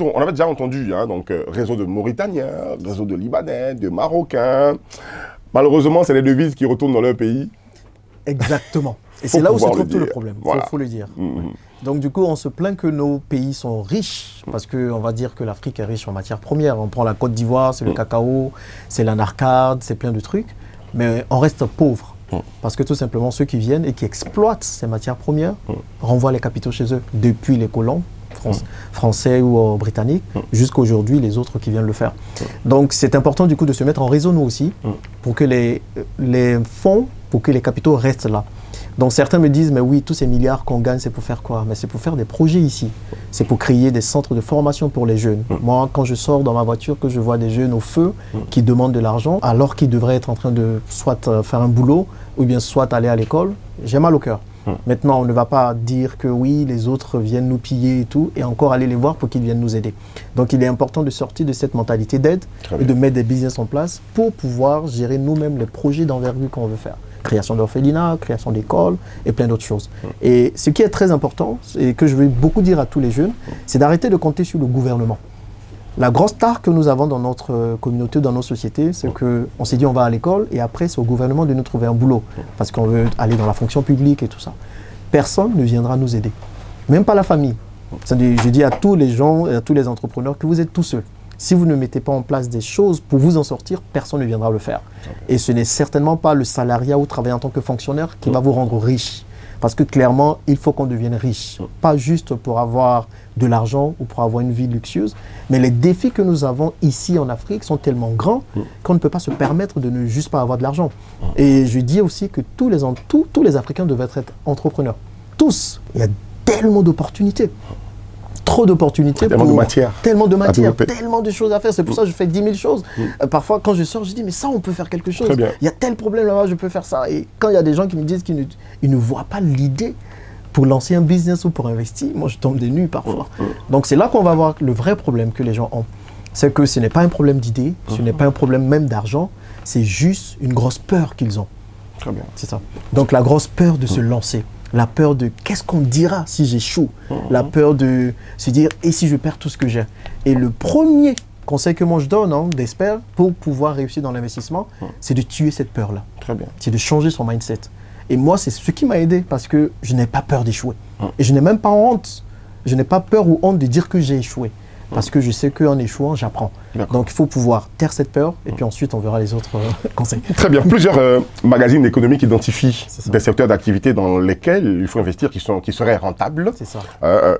On avait déjà entendu, hein, donc réseau de Mauritaniens, réseau de Libanais, de Marocains. Malheureusement, c'est les devises qui retournent dans leur pays. Exactement. Et c'est là où se trouve tout le problème, il Voilà. faut le dire. Donc du coup, on se plaint que nos pays sont riches, parce qu'on va dire que l'Afrique est riche en matières premières. On prend la Côte d'Ivoire, c'est le cacao, c'est l'anacarde, c'est plein de trucs. Mais on reste pauvre, parce que tout simplement, ceux qui viennent et qui exploitent ces matières premières renvoient les capitaux chez eux, depuis les colons français ou britanniques, jusqu'à aujourd'hui, les autres qui viennent le faire. Donc c'est important du coup de se mettre en réseau, nous aussi, pour que les fonds, pour que les capitaux restent là. Donc certains me disent, mais oui, tous ces milliards qu'on gagne, c'est pour faire quoi? Mais c'est pour faire des projets ici. C'est pour créer des centres de formation pour les jeunes. Moi, quand je sors dans ma voiture, que je vois des jeunes au feu qui demandent de l'argent, alors qu'ils devraient être en train de soit faire un boulot, ou bien soit aller à l'école, j'ai mal au cœur. Maintenant, on ne va pas dire que oui, les autres viennent nous piller et tout, et encore aller les voir pour qu'ils viennent nous aider. Donc il est important de sortir de cette mentalité d'aide et de mettre des business en place pour pouvoir gérer nous-mêmes les projets d'envergure qu'on veut faire. Création d'orphelinats, création d'écoles et plein d'autres choses. Et ce qui est très important, et que je veux beaucoup dire à tous les jeunes, c'est d'arrêter de compter sur le gouvernement. La grosse star que nous avons dans notre communauté, dans nos sociétés, c'est qu'on s'est dit on va à l'école et après c'est au gouvernement de nous trouver un boulot parce qu'on veut aller dans la fonction publique et tout ça. Personne ne viendra nous aider, même pas la famille. Je dis à tous les gens et à tous les entrepreneurs que vous êtes tout seuls. Si vous ne mettez pas en place des choses pour vous en sortir, personne ne viendra le faire. Et ce n'est certainement pas le salariat ou travailler en tant que fonctionnaire qui va vous rendre riche. Parce que clairement, il faut qu'on devienne riche. Pas juste pour avoir de l'argent ou pour avoir une vie luxueuse, mais les défis que nous avons ici en Afrique sont tellement grands qu'on ne peut pas se permettre de ne juste pas avoir de l'argent. Et je dis aussi que tous les Africains devraient être entrepreneurs. Tous. Il y a tellement d'opportunités. Trop d'opportunités. Tellement de matière. Tellement de matière, tellement de choses à faire. C'est pour ça que je fais 10 000 choses. Parfois, quand je sors, je dis, mais ça, on peut faire quelque chose. Il y a tel problème là-bas, je peux faire ça. Et quand il y a des gens qui me disent qu'ils ne voient pas l'idée pour lancer un business ou pour investir, moi, je tombe des nues parfois. Donc, c'est là qu'on va voir le vrai problème que les gens ont. C'est que ce n'est pas un problème d'idée, ce n'est pas un problème même d'argent, c'est juste une grosse peur qu'ils ont. Très bien. C'est ça. Donc, la grosse peur de se lancer. La peur de qu'est-ce qu'on dira si j'échoue. La peur de se dire et si je perds tout ce que j'ai. Et le premier conseil que moi je donne, d'espère, pour pouvoir réussir dans l'investissement, c'est de tuer cette peur-là. Très bien. C'est de changer son mindset. Et moi, c'est ce qui m'a aidé parce que je n'ai pas peur d'échouer. Et je n'ai même pas honte. Je n'ai pas peur ou honte de dire que j'ai échoué. Parce que je sais qu'en échouant, j'apprends. Donc, il faut pouvoir taire cette peur et puis ensuite, on verra les autres conseils. Très bien. Plusieurs magazines économiques identifient des secteurs d'activité dans lesquels il faut investir qui seraient rentables. C'est ça.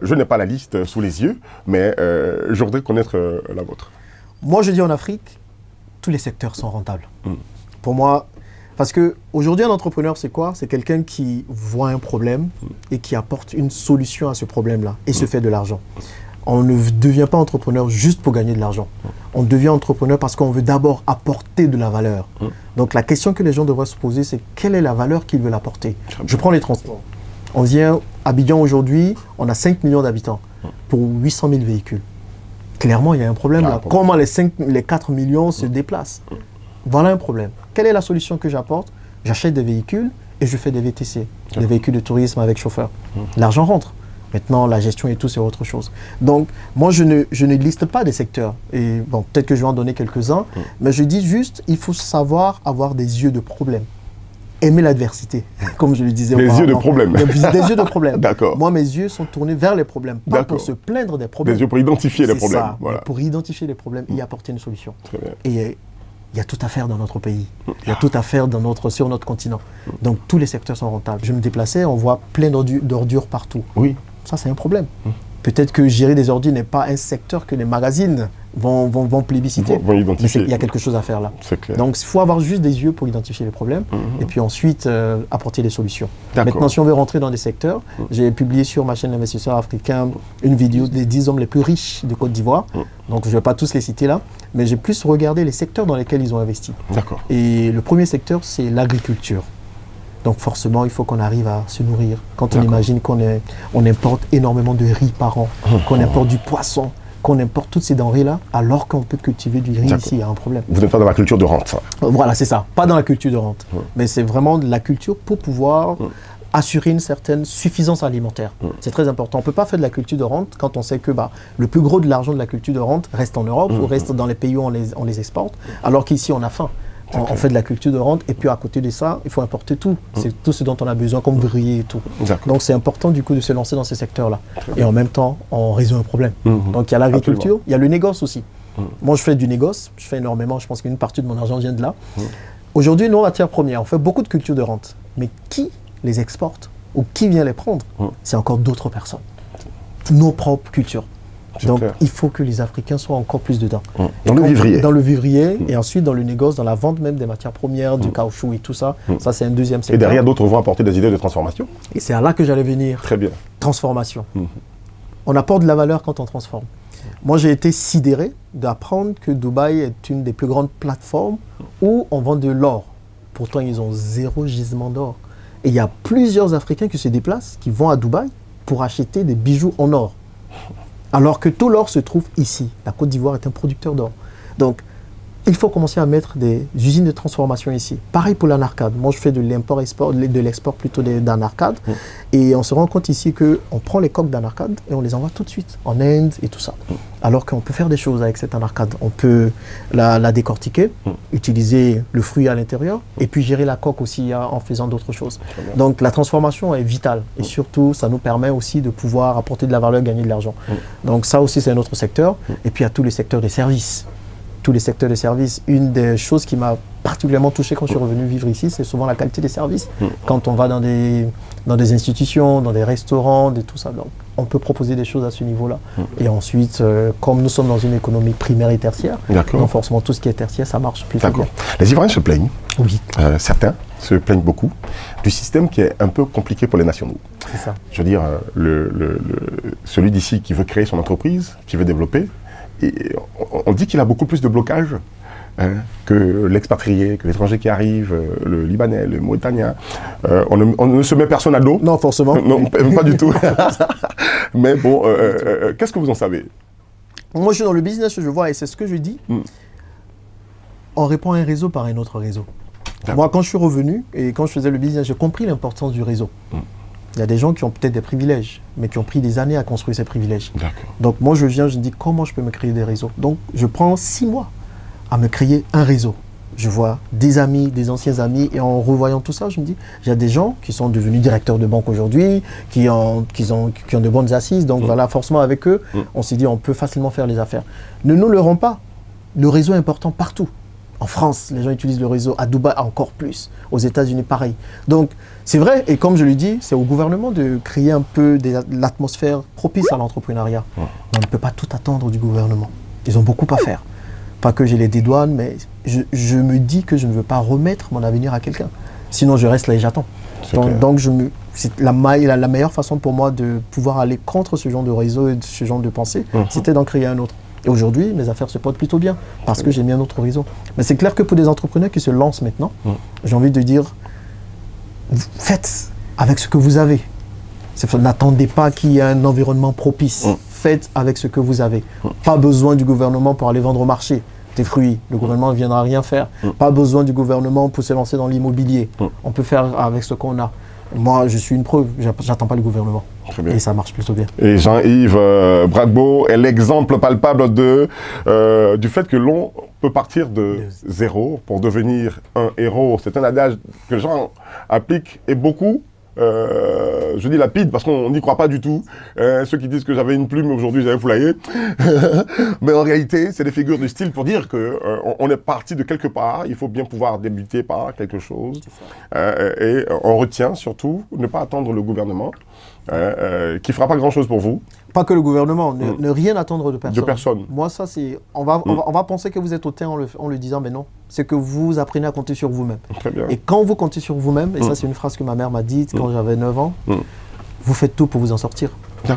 Je n'ai pas la liste sous les yeux, mais je voudrais connaître la vôtre. Moi, je dis en Afrique, tous les secteurs sont rentables. Pour moi, parce qu'aujourd'hui, un entrepreneur, c'est quoi? C'est quelqu'un qui voit un problème et qui apporte une solution à ce problème-là et se fait de l'argent. On ne devient pas entrepreneur juste pour gagner de l'argent. On devient entrepreneur parce qu'on veut d'abord apporter de la valeur. Donc la question que les gens devraient se poser, c'est quelle est la valeur qu'ils veulent apporter? Je prends les transports. On vient à Abidjan aujourd'hui, on a 5 millions d'habitants pour 800 000 véhicules. Clairement, il y a un problème là. Comment les 4 millions se déplacent? Voilà un problème. Quelle est la solution que j'apporte? J'achète des véhicules et je fais des VTC, des véhicules de tourisme avec chauffeur. L'argent rentre. Maintenant, la gestion et tout, c'est autre chose. Donc, moi, je ne liste pas des secteurs. Et bon, peut-être que je vais en donner quelques-uns, mais je dis juste, il faut savoir avoir des yeux de problème. Aimer l'adversité, comme je le disais auparavant. Des yeux de problème. Des yeux de problème. D'accord. Moi, mes yeux sont tournés vers les problèmes, pas pour se plaindre des problèmes. Des yeux pour identifier les problèmes. Ça, voilà. Pour identifier les problèmes et y apporter une solution. Très bien. Et il y a tout à faire dans notre pays. Il y a tout à faire sur notre continent. Donc, tous les secteurs sont rentables. Je me déplaçais, on voit plein d'ordures partout. Oui. Ça, c'est un problème. Peut-être que gérer des ordures n'est pas un secteur que les magazines vont plébisciter. Vont identifier. Mais il y a quelque chose à faire là. C'est clair. Donc, il faut avoir juste des yeux pour identifier les problèmes et puis ensuite apporter des solutions. Maintenant, si on veut rentrer dans des secteurs, j'ai publié sur ma chaîne Investisseurs Africains une vidéo des 10 hommes les plus riches de Côte d'Ivoire. Donc, je ne vais pas tous les citer là, mais j'ai plus regardé les secteurs dans lesquels ils ont investi. D'accord. Et le premier secteur, c'est l'agriculture. Donc forcément, il faut qu'on arrive à se nourrir. Quand on imagine qu'on importe énormément de riz par an, qu'on importe du poisson, qu'on importe toutes ces denrées-là, alors qu'on peut cultiver du riz ici, il y a un problème. Vous n'êtes pas dans la culture de rente, ça. Voilà, c'est ça. Pas dans la culture de rente. Mais c'est vraiment de la culture pour pouvoir assurer une certaine suffisance alimentaire. C'est très important. On ne peut pas faire de la culture de rente quand on sait que le plus gros de l'argent de la culture de rente reste en Europe ou reste dans les pays où on les exporte, alors qu'ici on a faim. On fait de la culture de rente et puis à côté de ça, il faut importer tout. C'est tout ce dont on a besoin comme ouvrier et tout. Donc c'est important du coup de se lancer dans ces secteurs-là. Et en même temps, on résout un problème. Donc il y a l'agriculture, il y a le négoce aussi. Moi je fais du négoce, je fais énormément, je pense qu'une partie de mon argent vient de là. Aujourd'hui, nos matières premières, on fait beaucoup de culture de rente. Mais qui les exporte ou qui vient les prendre? C'est encore d'autres personnes. Nos propres cultures. Donc, il faut que les Africains soient encore plus dedans. Dans le vivrier. Dans le vivrier, et ensuite dans le négoce, dans la vente même des matières premières, du caoutchouc et tout ça. Ça, c'est un deuxième secteur. Et derrière, d'autres vont apporter des idées de transformation. Et c'est à là que j'allais venir. Très bien. Transformation. On apporte de la valeur quand on transforme. Moi, j'ai été sidéré d'apprendre que Dubaï est une des plus grandes plateformes où on vend de l'or. Pourtant, ils ont 0 gisement d'or. Et il y a plusieurs Africains qui se déplacent, qui vont à Dubaï pour acheter des bijoux en or. Alors que tout l'or se trouve ici. La Côte d'Ivoire est un producteur d'or. Donc, il faut commencer à mettre des usines de transformation ici. Pareil pour l'anarcade. Moi, je fais de l'import-export, de l'export plutôt d'anarcade. Et on se rend compte ici qu'on prend les coques d'anarcade et on les envoie tout de suite en Inde et tout ça. Alors qu'on peut faire des choses avec cette anarcade. On peut la décortiquer, utiliser le fruit à l'intérieur et puis gérer la coque aussi en faisant d'autres choses. Donc, la transformation est vitale. Et surtout, ça nous permet aussi de pouvoir apporter de la valeur, gagner de l'argent. Donc, ça aussi, c'est un autre secteur. Et puis, il y a tous les secteurs des services. Tous les secteurs de services. Une des choses qui m'a particulièrement touché quand je suis revenu vivre ici, c'est souvent la qualité des services. Quand on va dans des institutions, dans des restaurants, tout ça. Donc, on peut proposer des choses à ce niveau-là. Et ensuite, comme nous sommes dans une économie primaire et tertiaire, donc forcément tout ce qui est tertiaire, ça marche plutôt bien. Les Ivoiriens se plaignent. Oui. Certains se plaignent beaucoup du système qui est un peu compliqué pour les nationaux. C'est ça. Je veux dire, celui d'ici qui veut créer son entreprise, qui veut développer, et on dit qu'il a beaucoup plus de blocages que l'expatrié, que l'étranger qui arrive, le Libanais, le Mauritanien. On ne se met personne à dos. Non, forcément. Non, pas du tout. Mais bon, qu'est-ce que vous en savez? Moi, je suis dans le business, je vois, et c'est ce que je dis. On répond à un réseau par un autre réseau. Moi, quand je suis revenu et quand je faisais le business, j'ai compris l'importance du réseau. Il y a des gens qui ont peut-être des privilèges, mais qui ont pris des années à construire ces privilèges. Donc moi, je viens, je me dis comment je peux me créer des réseaux. Donc je prends 6 mois à me créer un réseau. Je vois des amis, des anciens amis, et en revoyant tout ça, je me dis, il y a des gens qui sont devenus directeurs de banque aujourd'hui, qui ont de bonnes assises. Donc voilà, forcément avec eux, on s'est dit, on peut facilement faire les affaires. Ne nous leurrons pas, le réseau est important partout. En France, les gens utilisent le réseau. À Dubaï, encore plus. Aux États-Unis, pareil. Donc, c'est vrai. Et comme je le dis, c'est au gouvernement de créer un peu l'atmosphère propice à l'entrepreneuriat. On ne peut pas tout attendre du gouvernement. Ils ont beaucoup à faire. Pas que j'ai les dédouane, mais je me dis que je ne veux pas remettre mon avenir à quelqu'un. Sinon, je reste là et j'attends. Donc c'est la meilleure façon pour moi de pouvoir aller contre ce genre de réseau et de ce genre de pensée, c'était d'en créer un autre. Et aujourd'hui, mes affaires se portent plutôt bien parce que j'ai mis un autre horizon. Mais c'est clair que pour des entrepreneurs qui se lancent maintenant, j'ai envie de dire, faites avec ce que vous avez. N'attendez pas qu'il y ait un environnement propice. Faites avec ce que vous avez. Pas besoin du gouvernement pour aller vendre au marché tes fruits. Le gouvernement ne viendra rien faire. Pas besoin du gouvernement pour se lancer dans l'immobilier. On peut faire avec ce qu'on a. Moi, je suis une preuve. J'attends pas le gouvernement. Et ça marche plutôt bien. Et Jean-Yves Bragbo est l'exemple palpable du fait que l'on peut partir de zéro pour devenir un héros. C'est un adage que les gens appliquent et beaucoup. Je dis lapide parce qu'on n'y croit pas du tout. Ceux qui disent que j'avais une plume aujourd'hui, j'avais foulaillé. Mais en réalité, c'est des figures de style pour dire que on est parti de quelque part. Il faut bien pouvoir débuter par quelque chose. Et on retient surtout ne pas attendre le gouvernement qui fera pas grand-chose pour vous. Pas que le gouvernement, ne rien attendre de personne. De personne. Moi, ça, c'est... On va penser que vous êtes hautain en le disant, mais non. C'est que vous apprenez à compter sur vous-même. Très bien. Et quand vous comptez sur vous-même, et ça, c'est une phrase que ma mère m'a dite quand j'avais 9 ans, vous faites tout pour vous en sortir.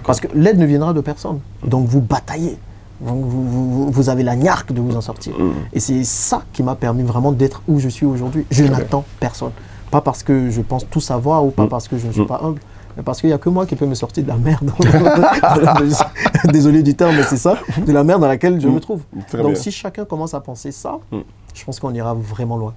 Parce que l'aide ne viendra de personne. Donc, vous bataillez. Vous avez la niaque de vous en sortir. Et c'est ça qui m'a permis vraiment d'être où je suis aujourd'hui. Je n'attends personne. Pas parce que je pense tout savoir ou pas parce que je ne suis pas humble. Mais parce qu'il n'y a que moi qui peux me sortir de la merde. Désolé du terme, mais c'est ça, de la merde dans laquelle je me trouve. Donc si chacun commence à penser ça, je pense qu'on ira vraiment loin.